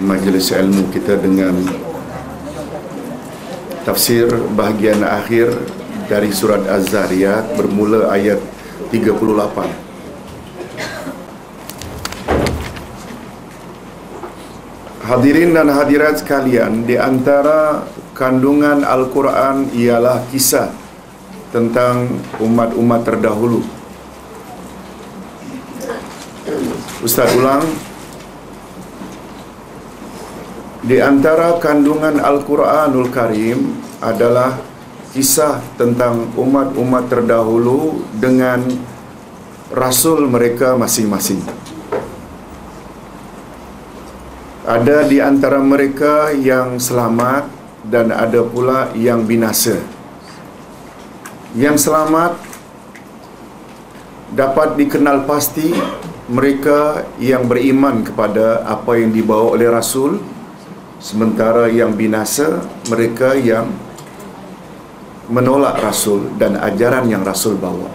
majlis ilmu kita dengan tafsir bahagian akhir dari surat Az-Zariyat bermula ayat 38. Hadirin dan hadirat sekalian, di antara kandungan Al-Quran ialah kisah tentang umat-umat terdahulu. Ustaz ulang. Di antara kandungan Al-Quranul Karim adalah kisah tentang umat-umat terdahulu dengan rasul mereka masing-masing. Ada di antara mereka yang selamat dan ada pula yang binasa. Yang selamat dapat dikenal pasti mereka yang beriman kepada apa yang dibawa oleh rasul, sementara yang binasa mereka yang menolak rasul dan ajaran yang rasul bawa.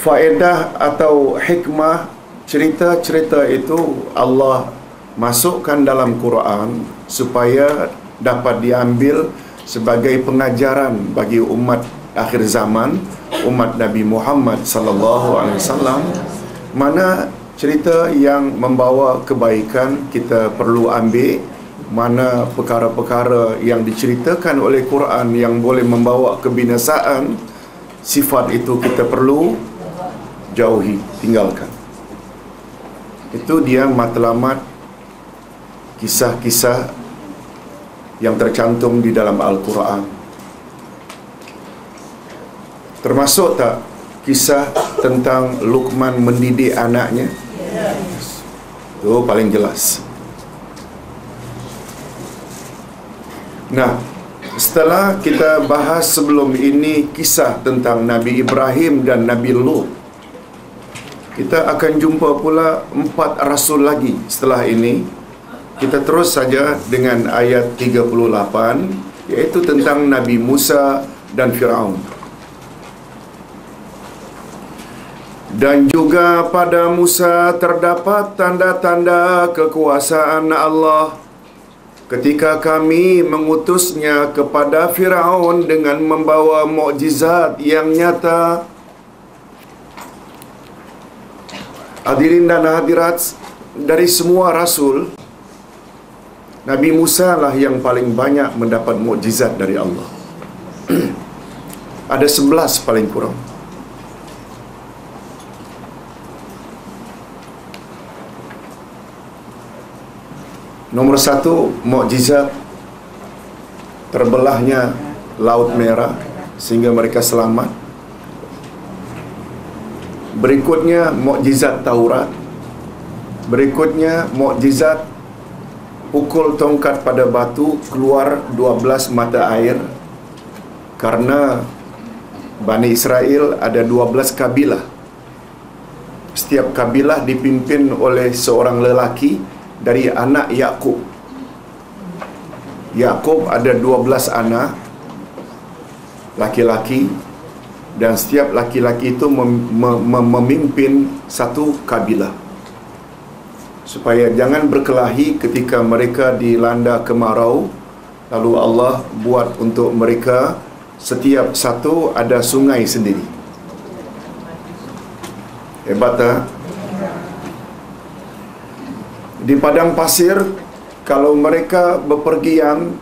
Faedah atau hikmah cerita-cerita itu Allah masukkan dalam Quran supaya dapat diambil sebagai pengajaran bagi umat akhir zaman, umat Nabi Muhammad sallallahu alaihi wasallam, mana cerita yang membawa kebaikan kita perlu ambil, mana perkara-perkara yang diceritakan oleh Quran yang boleh membawa kebinasaan, sifat itu kita perlu jauhi, tinggalkan. Itu dia matlamat kisah-kisah yang tercantum di dalam Al-Quran. Termasuk tak kisah tentang Luqman mendidik anaknya? Itu paling jelas. Nah, setelah kita bahas sebelum ini kisah tentang Nabi Ibrahim dan Nabi Lut, kita akan jumpa pula 4 rasul lagi setelah ini. Kita terus saja dengan ayat 38, iaitu tentang Nabi Musa dan Firaun. Dan juga pada Musa terdapat tanda-tanda kekuasaan Allah ketika kami mengutusnya kepada Firaun dengan membawa mukjizat yang nyata. Hadirin dan hadirat, dari semua rasul, Nabi Musa lah yang paling banyak mendapat mukjizat dari Allah. Ada 11 paling kurang. Nomor 1, mukjizat terbelahnya Laut Merah sehingga mereka selamat. Berikutnya mukjizat Taurat. Berikutnya mukjizat pukul tongkat pada batu keluar 12 mata air. Karena Bani Israel ada 12 kabilah. Setiap kabilah dipimpin oleh seorang lelaki dari anak Yakub. Yakub ada 12 anak laki-laki, dan setiap laki-laki itu memimpin satu kabilah, supaya jangan berkelahi ketika mereka dilanda kemarau. Lalu Allah buat untuk mereka setiap satu ada sungai sendiri. Hebat tak? Di padang pasir, kalau mereka bepergian,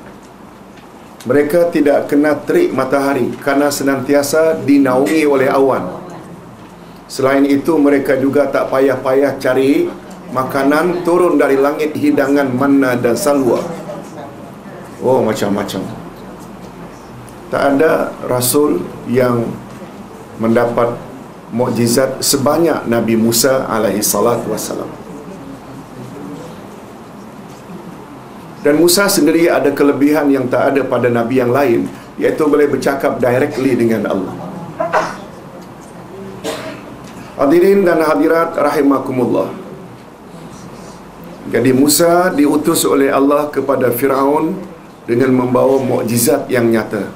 mereka tidak kena terik matahari karena senantiasa dinaungi oleh awan. Selain itu, mereka juga tak payah-payah cari makanan turun dari langit, hidangan manna dan salwa. Oh, macam-macam. Tak ada rasul yang mendapat mukjizat sebanyak Nabi Musa alaihi salatu wassalam. Dan Musa sendiri ada kelebihan yang tak ada pada Nabi yang lain, iaitu boleh bercakap directly dengan Allah. Hadirin dan hadirat rahimakumullah. Jadi Musa diutus oleh Allah kepada Firaun dengan membawa mukjizat yang nyata.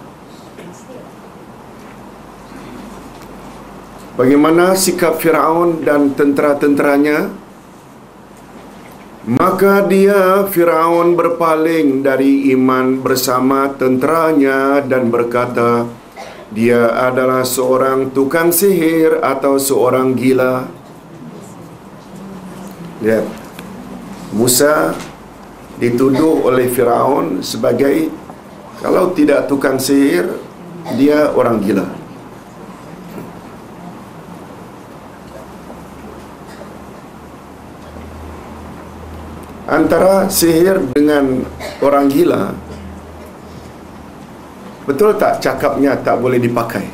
bagaimana sikap Firaun dan tentera-tenteranya. Maka dia, Firaun, berpaling dari iman bersama tenteranya dan berkata, dia adalah seorang tukang sihir atau seorang gila. Lihat, Musa dituduh oleh Firaun sebagai, kalau tidak tukang sihir, dia orang gila. Antara sihir dengan orang gila, betul tak cakapnya tak boleh dipakai?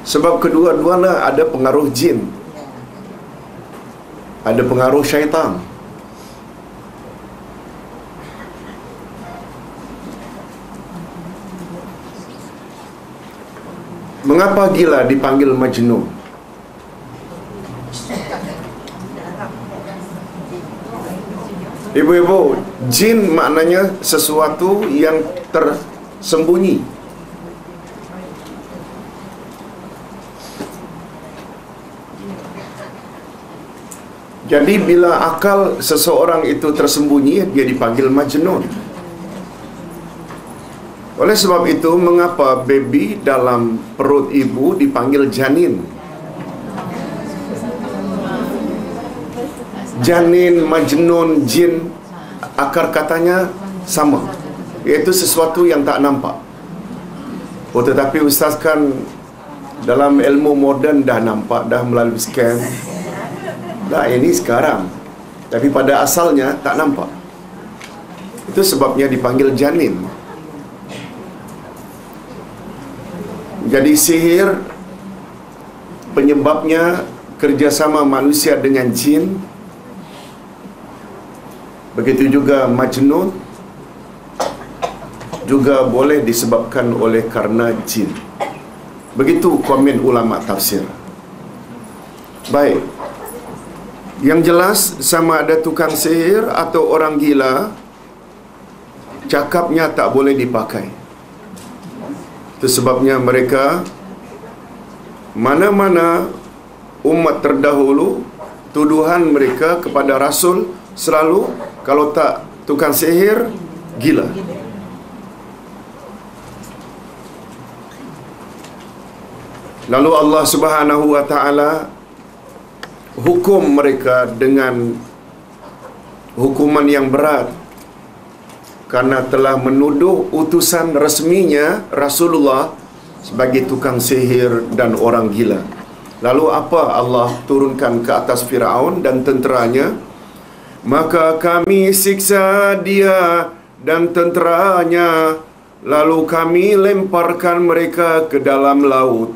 Sebab kedua-duanya ada pengaruh jin, ada pengaruh syaitan. Mengapa gila dipanggil Majnun? Ibu-ibu, jin maknanya sesuatu yang tersembunyi. Jadi bila akal seseorang itu tersembunyi, dia dipanggil Majnun. Oleh sebab itu, mengapa baby dalam perut ibu dipanggil janin? Janin, Majnun, jin, akar katanya sama, iaitu sesuatu yang tak nampak. Oh, tetapi ustaz kan dalam ilmu moden dah nampak, dah melalui scan. Dah, ini sekarang. Tapi pada asalnya tak nampak. Itu sebabnya dipanggil janin. Jadi sihir penyebabnya kerjasama manusia dengan jin. Begitu juga Majnun juga boleh disebabkan oleh karena jin. Begitu komen ulama tafsir. Baik, yang jelas sama ada tukang sihir atau orang gila, cakapnya tak boleh dipakai. Itu sebabnya mereka, mana-mana umat terdahulu, tuduhan mereka kepada Rasul selalu, kalau tak tukang sihir, gila. Lalu Allah Subhanahu wa ta'ala hukum mereka dengan hukuman yang berat karena telah menuduh utusan resminya Rasulullah sebagai tukang sihir dan orang gila. Lalu apa Allah turunkan ke atas Firaun dan tenteranya? Maka kami siksa dia dan tenteranya, lalu kami lemparkan mereka ke dalam laut.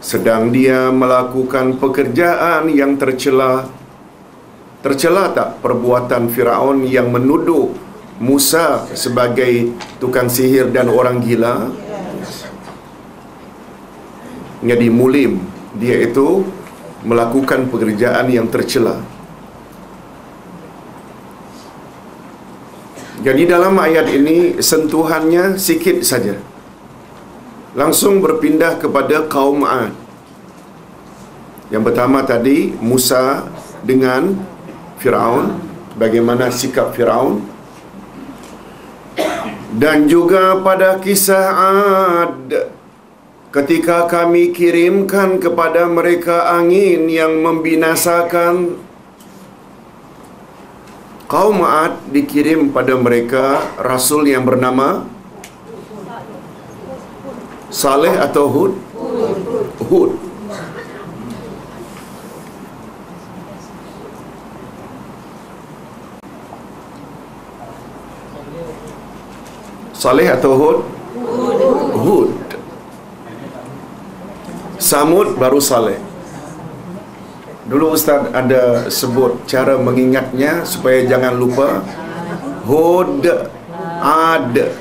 Sedang dia melakukan pekerjaan yang tercela. Tercela tak perbuatan Firaun yang menuduh Musa sebagai tukang sihir dan orang gila? Jadi mulim, dia itu melakukan pekerjaan yang tercela. Jadi dalam ayat ini sentuhannya sikit saja, langsung berpindah kepada kaum 'Ad. Yang pertama tadi Musa dengan Firaun, bagaimana sikap Firaun, dan juga pada kisah 'Ad, ketika kami kirimkan kepada mereka angin yang membinasakan. Kaum 'Ad dikirim pada mereka Rasul yang bernama Saleh atau Hud? Hud. Saleh atau Hud? Hud. Samud baru Saleh. Dulu Ustaz ada sebut cara mengingatnya supaya jangan lupa. Hud, Ad,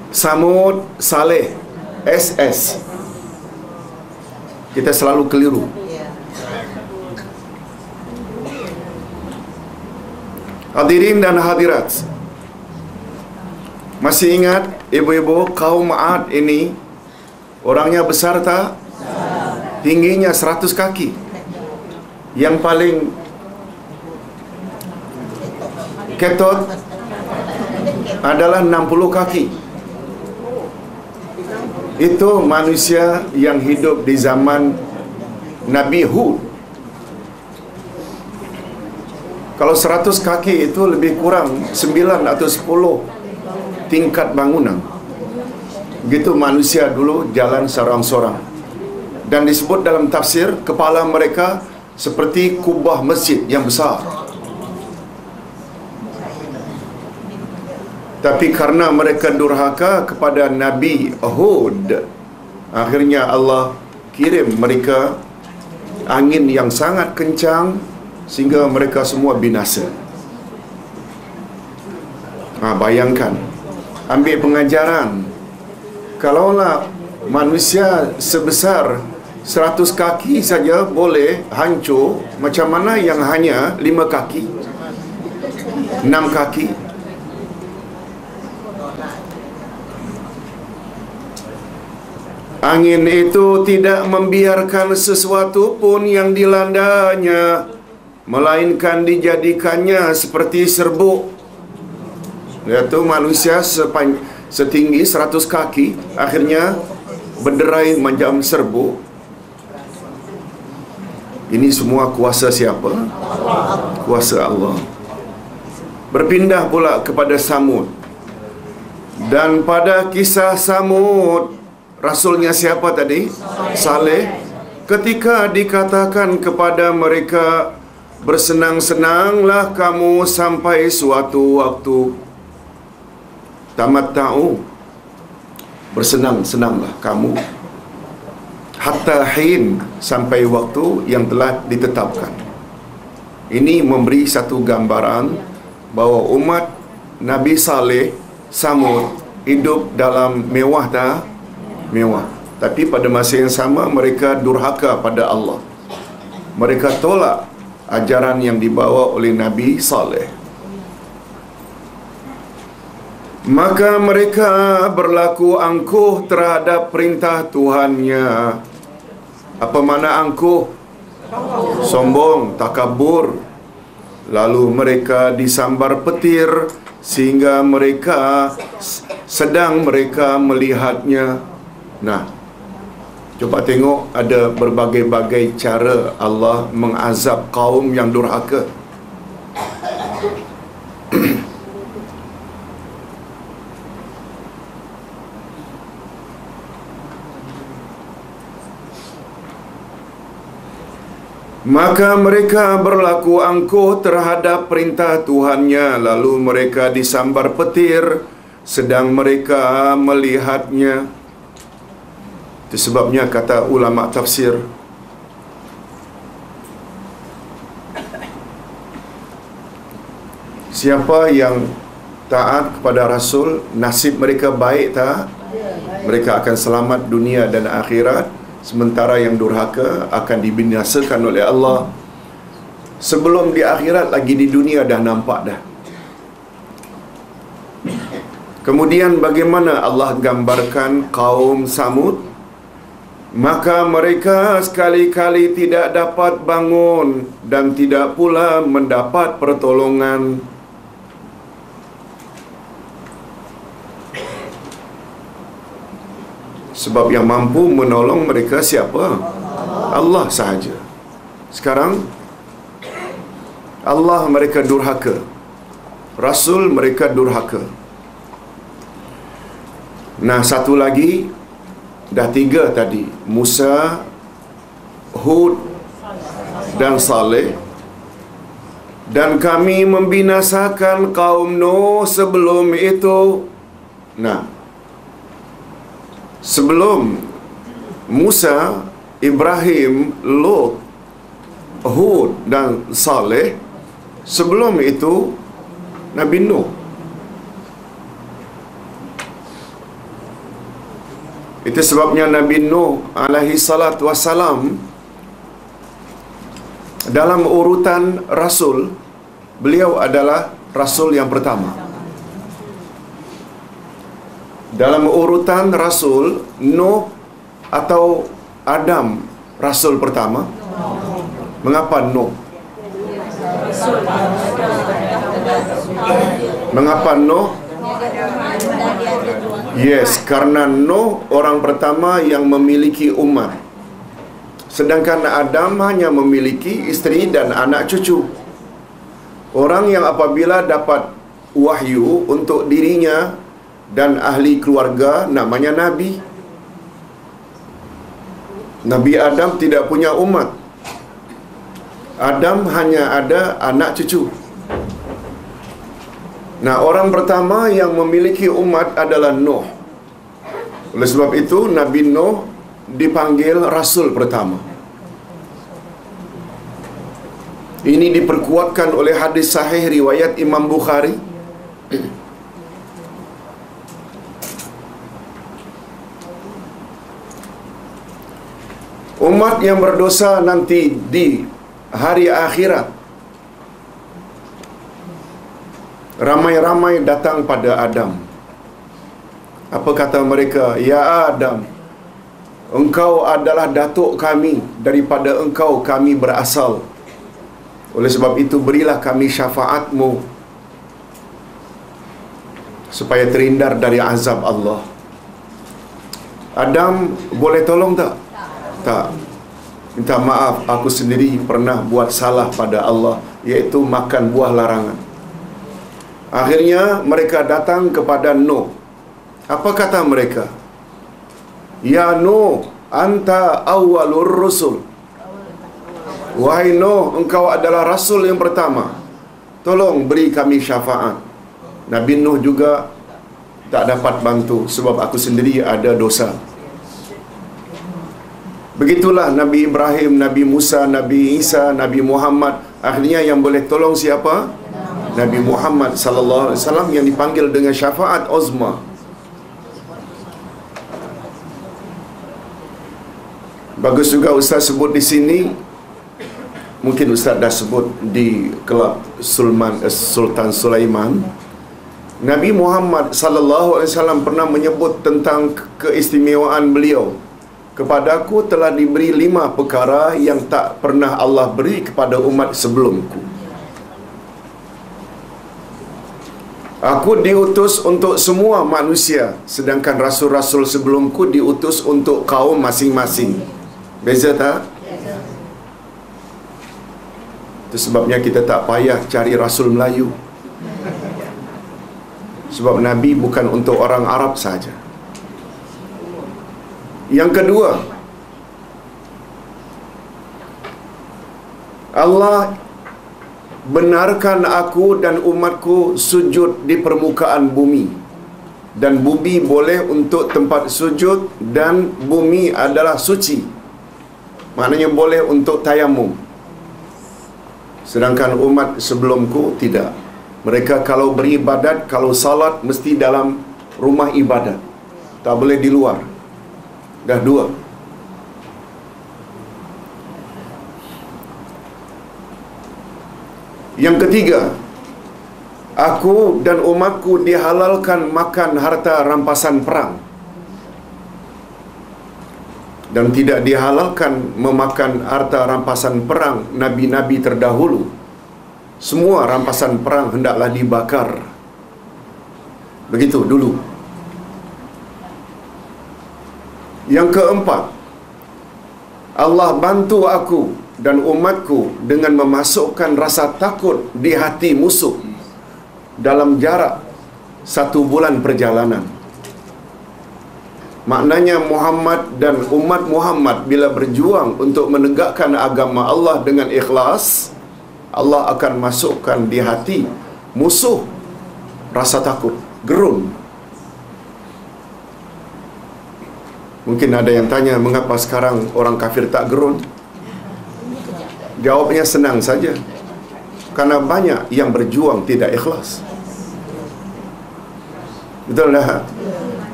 Samud, Saleh, SS. Kita selalu keliru. Hadirin dan hadirat, masih ingat ibu-ibu kaum 'Ad ini Orangnya besar tak? Tingginya 100 kaki. Yang paling ketot adalah 60 kaki. Itu manusia yang hidup di zaman Nabi Hud. Kalau 100 kaki itu lebih kurang 9 atau 10 tingkat bangunan. Begitu manusia dulu jalan seorang-seorang. Dan disebut dalam tafsir, kepala mereka seperti kubah masjid yang besar. Tapi karena mereka durhaka kepada Nabi Hud, akhirnya Allah kirim mereka angin yang sangat kencang sehingga mereka semua binasa. Bayangkan, ambil pengajaran. Kalaulah manusia sebesar 100 kaki saja boleh hancur, macam mana yang hanya 5 kaki, 6 kaki? Angin itu tidak membiarkan sesuatu pun yang dilandanya, melainkan dijadikannya seperti serbuk. Iaitu manusia setinggi 100 kaki akhirnya berderai macam serbuk. Ini semua kuasa siapa? Kuasa Allah. Berpindah pula kepada Samud. Dan pada kisah Samud, rasulnya siapa tadi? Saleh. Ketika dikatakan kepada mereka, bersenang-senanglah kamu sampai suatu waktu. Tamatta'u, bersenang-senanglah kamu hatta hin, sampai waktu yang telah ditetapkan. Ini memberi satu gambaran bahawa umat Nabi Saleh, Samud, hidup dalam mewah tak? Mewah. Tapi pada masa yang sama mereka durhaka pada Allah. Mereka tolak ajaran yang dibawa oleh Nabi Saleh. Maka mereka berlaku angkuh terhadap perintah Tuhannya. Apa mana angkuh? Sombong, takabur. Lalu mereka disambar petir sehingga mereka sedang mereka melihatnya. Nah, coba tengok, ada berbagai-bagai cara Allah mengazab kaum yang durhaka. Maka mereka berlaku angkuh terhadap perintah Tuhannya, lalu mereka disambar petir sedang mereka melihatnya. Itu sebabnya kata ulama tafsir, siapa yang taat kepada Rasul, nasib mereka baik tak? Mereka akan selamat dunia dan akhirat. Sementara yang durhaka akan dibinasakan oleh Allah. Sebelum di akhirat lagi di dunia dah nampak dah. Kemudian bagaimana Allah gambarkan kaum Samud? Maka mereka sekali-kali tidak dapat bangun dan tidak pula mendapat pertolongan. Sebab yang mampu menolong mereka siapa? Allah sahaja. Sekarang Allah mereka durhaka, Rasul mereka durhaka. Nah, satu lagi, dah 3 tadi, Musa, Hud dan Saleh. Dan kami membinasakan kaum Nuh sebelum itu. Nah, sebelum Musa, Ibrahim, Lot, Hud dan Saleh, sebelum itu Nabi Nuh. Itu sebabnya Nabi Nuh alaihi salatu wassalam dalam urutan Rasul, beliau adalah Rasul yang pertama. Dalam urutan Rasul, Nuh atau Adam rasul pertama? Mengapa Nuh? Mengapa Nuh? Yes, karena Nuh orang pertama yang memiliki umat. Sedangkan Adam hanya memiliki isteri dan anak cucu. Orang yang apabila dapat wahyu untuk dirinya dan ahli keluarga namanya Nabi. Nabi Adam tidak punya umat. Adam hanya ada anak cucu. Nah, orang pertama yang memiliki umat adalah Nuh. Oleh sebab itu, Nabi Nuh dipanggil Rasul pertama. Ini diperkuatkan oleh hadis sahih riwayat Imam Bukhari. Umat yang berdosa nanti di hari akhirat, ramai-ramai datang pada Adam. Apa kata mereka? Ya Adam, engkau adalah datuk kami, daripada engkau kami berasal. Oleh sebab itu berilah kami syafaatmu supaya terhindar dari azab Allah. Adam boleh tolong tak? Tak. Minta maaf, aku sendiri pernah buat salah pada Allah, iaitu makan buah larangan. Akhirnya mereka datang kepada Nuh. Apa kata mereka? Ya Nuh, anta awwalur rusul. Wahai Nuh, engkau adalah rasul yang pertama. Tolong beri kami syafaat. Nabi Nuh juga tak dapat bantu sebab aku sendiri ada dosa. Begitulah Nabi Ibrahim, Nabi Musa, Nabi Isa, Nabi Muhammad. Akhirnya yang boleh tolong siapa? Nabi Muhammad sallallahu alaihi wasallam yang dipanggil dengan syafaat uzma. Bagus juga Ustaz sebut di sini. Mungkin Ustaz dah sebut di kelab Sultan Sulaiman. Nabi Muhammad sallallahu alaihi wasallam pernah menyebut tentang keistimewaan beliau. Kepadaku telah diberi 5 perkara yang tak pernah Allah beri kepada umat sebelumku. Aku diutus untuk semua manusia, sedangkan rasul-rasul sebelumku diutus untuk kaum masing-masing. Beza tak? Itu sebabnya kita tak payah cari rasul Melayu. Sebab Nabi bukan untuk orang Arab saja. Yang kedua, Allah benarkan aku dan umatku sujud di permukaan bumi, dan bumi boleh untuk tempat sujud, dan bumi adalah suci, maknanya boleh untuk tayamum. Sedangkan umat sebelumku tidak. Mereka kalau beribadat, kalau salat mesti dalam rumah ibadat, tak boleh di luar. Dah 2. Yang ketiga, aku dan umatku dihalalkan makan harta rampasan perang, dan tidak dihalalkan memakan harta rampasan perang nabi-nabi terdahulu. Semua rampasan perang hendaklah dibakar. Begitu dulu. Yang keempat, Allah bantu aku dan umatku dengan memasukkan rasa takut di hati musuh dalam jarak 1 bulan perjalanan. Maknanya Muhammad dan umat Muhammad bila berjuang untuk menegakkan agama Allah dengan ikhlas, Allah akan masukkan di hati musuh rasa takut, gerun. Mungkin ada yang tanya, mengapa sekarang orang kafir tak gerun? Jawabnya senang saja. Karena banyak yang berjuang tidak ikhlas. Betul tak?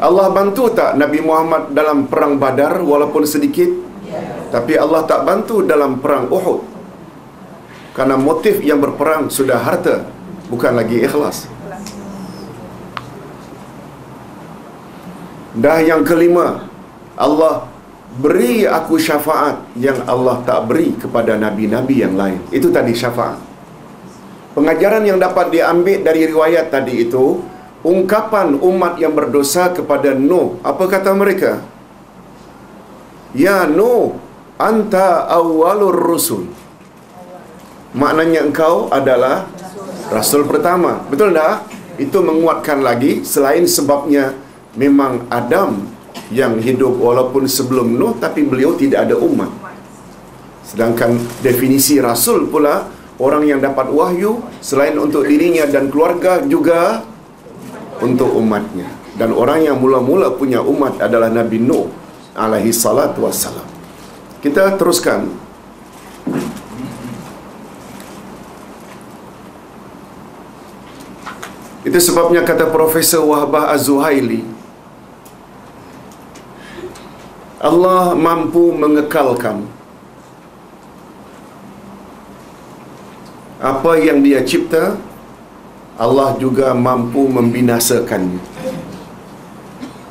Allah bantu tak Nabi Muhammad dalam perang Badar walaupun sedikit? Tapi Allah tak bantu dalam perang Uhud. Karena motif yang berperang sudah harta, bukan lagi ikhlas. Dah yang kelima, Allah beri aku syafaat yang Allah tak beri kepada nabi-nabi yang lain. Itu tadi syafaat. Pengajaran yang dapat diambil dari riwayat tadi itu, ungkapan umat yang berdosa kepada Nuh. Apa kata mereka? Ya Nuh, anta awwalur rusul. Maknanya engkau adalah rasul pertama. Betul tak? Itu menguatkan lagi, selain sebabnya memang Adam yang hidup walaupun sebelum Nuh, tapi beliau tidak ada umat. Sedangkan definisi rasul pula, orang yang dapat wahyu selain untuk dirinya dan keluarga, juga untuk umatnya. Dan orang yang mula-mula punya umat adalah Nabi Nuh alaihi salatu wassalam. Kita teruskan. Itu sebabnya kata Profesor Wahbah Az-Zuhaili, Allah mampu mengekalkan apa yang Dia cipta, Allah juga mampu membinasakannya.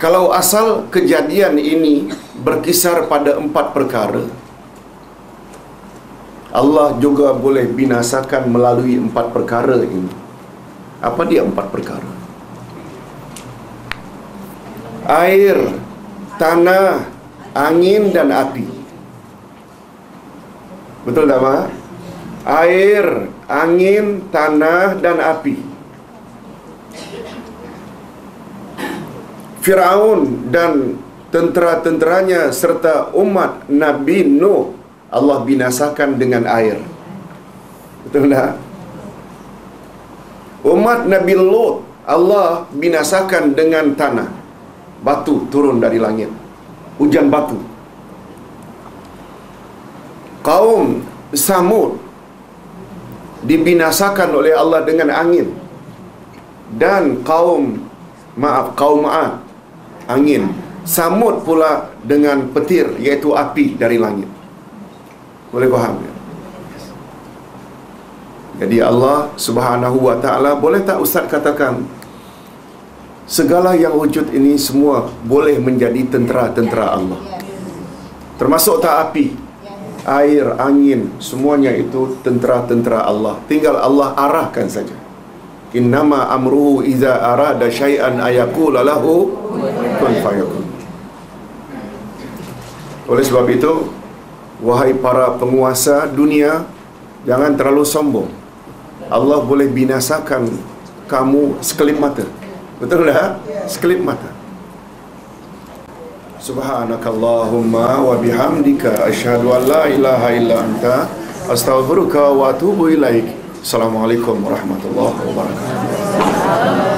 Kalau asal kejadian ini berkisar pada 4 perkara, Allah juga boleh binasakan melalui 4 perkara ini. Apa dia 4 perkara? Air, tanah, angin dan api. Betul tak, Mak? Air, angin, tanah dan api. Firaun dan tentera-tenteranya serta umat Nabi Nuh Allah binasakan dengan air. Betul tak? Umat Nabi Lot Allah binasakan dengan tanah. Batu turun dari langit, hujan batu. Kaum Samud dibinasakan oleh Allah dengan angin. Dan kaum Ad, angin. Samud pula dengan petir, iaitu api dari langit. Boleh faham ya? Jadi Allah Subhanahu wa ta'ala, boleh tak Ustaz katakan, segala yang wujud ini semua boleh menjadi tentera-tentera Allah. Termasuk tak api, air, angin, semuanya itu tentera-tentera Allah. Tinggal Allah arahkan saja. Innama amruhu iza arada syai'an ayaqula lahu kun fayakun. Oleh sebab itu, wahai para penguasa dunia, jangan terlalu sombong. Allah boleh binasakan kamu sekelip mata. Betul tak? Sekelip mata. Subhanakallahumma wa bihamdika asyhadu an la ilaha illa anta astaghfiruka wa atubu ilaik. Assalamualaikum warahmatullahi wabarakatuh.